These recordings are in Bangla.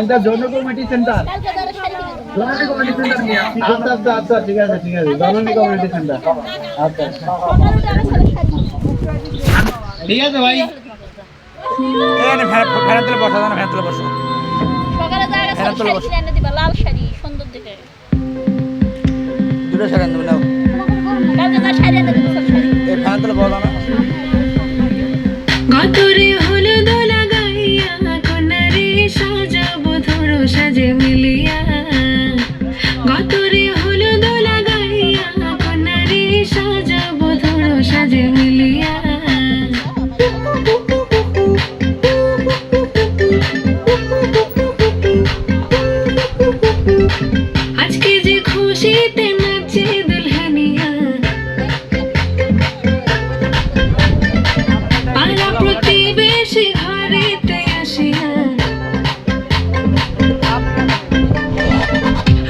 আইনটা জন্য কমিটি সেন্টার জননী কমিটি সেন্টার নিয়ে আচ্ছা আচ্ছা আচ্ছা ঠিক আছে জননী কমিটি সেন্টার আচ্ছা ঠিক আছে ভাই এখানে ফেরান তুলে বসা না, ফেরান তুলে বসো। সকালে জায়গা ফেরান তুলে বসো। শাড়ি এনে দিবা, লাল শাড়ি সুন্দর দেখে। দুটো ফেরান দেবো, নাও। কালকে যা শাড়ি এনে দিবা, সব শাড়ি। এই ফেরান তুলে বসা না। গতরে হলুদ লাগাইয়া কনারে সাজাবো ধরো সাজে মিলিয়া গতরে হলুদ লাগাইয়া কনারে সাজাবো ধরো সাজে মিলিয়া আজকে যে খুশিতে নাচে দুলহানিয়া পাড়া প্রতিবেশী ঘরেতে আসিয়া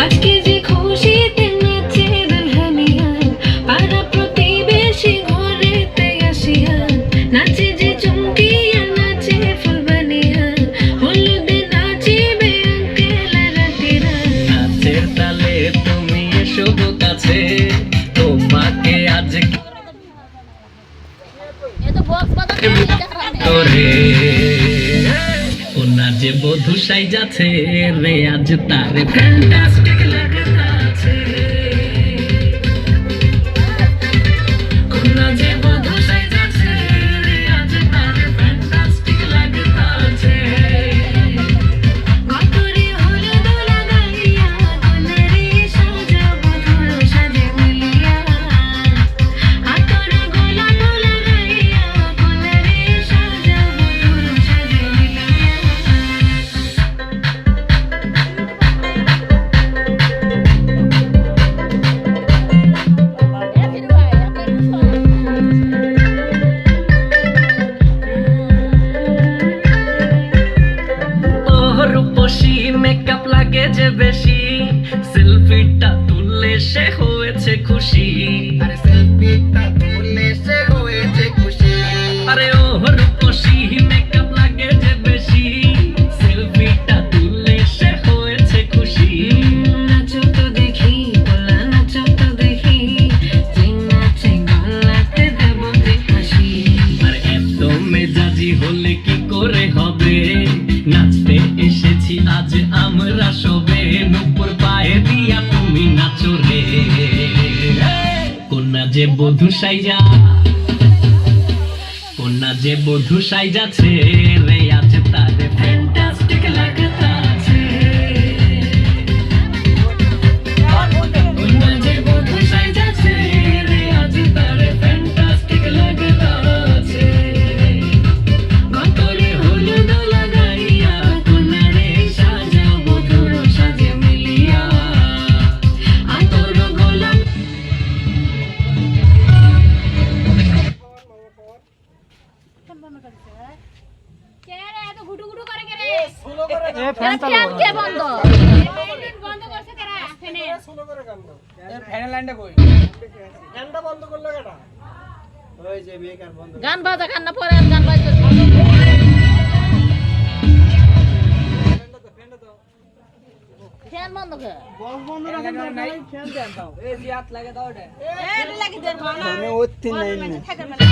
আজকে যে খুশিতে নাচে দুলহানিয়া পাড়া প্রতিবেশী ঘরেতে আসিয়া নাচে যে চুমকিয়া নাচে ফুলবানিয়া হলুদে নাচিবে আঙ্কেল রাতিরা নাচের তালে তুমি এসো গো কাছে তোমাকে আজ এ তো বক্স বাজাতে তোরে ওনা যে বধু সাই যাচ্ছে রে আজ তারে ফ্যান্টাস্টিক লাগতা আছে কোনা যে বধু সাইজাছে রে আজ তার ফ্যান্টাস্টিক লাগতা আছে গতরে হলুদ লাগাইয়া কোনারে সাজাবো ধরো সাজে মিলিয়া আতর গোলাপ লাগাইয়া কোনারে সাজাবো ধরো সাজে মিলিয়া ও রূপসী মেকআপ লাগে যে বেশি সেলফিটা তুললে সে হয়েছে খুশি আরে সেলফিটা তুললে সে হয়েছে খুশি আরে ও রূপসী মেকআপ লাগে যে বেশি সেলফিটা তুললে সে হয়েছে খুশি নাচো তো দেখি বলা নাচো তো দেখি যে নাচে গলাতে দেব যে হাসি আর এত মেজাজি হলে কি করে হবে নাচতে এসেছি আজ আমরা সবে নুপুর পায়ে দিয়া তুমি নাচো রে কন্যা যে বধূ সাইজা কন্যা যে বধূ সাইজাছে রে আজ তারে ফ্যান্টাস্টিক লাগতা আছে কন্যা যে বধূ সাইজাছে রে আজ তারে ফ্যান্টাস্টিক লাগতা আছে গতরে হলুদ লাগাইয়া কোনারে সাজাবো ধরো সাজে মিলিয়া আতর গোলাপ কে রে এত গুটু গুটু করে কে রে এ ফ্যান চালু ফ্যান করো। কে বন্ধ বন্ধ করছে কে রে ফ্যানে এ ফ্যানের লাইনটা কই? ওই যে মেকার বন্ধ গান বাজা কান্না পরে আর গান বাজছে ফ্যান বন্ধ কে ফ্যান নাই। এই জিয়াত লাগে দাও এটা। এ লাগি দেন মানা মানে ওত্তি নাই না থাকার মানে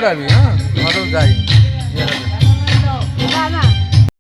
বেরোবি, হ্যাঁ, ঘরেও যাই।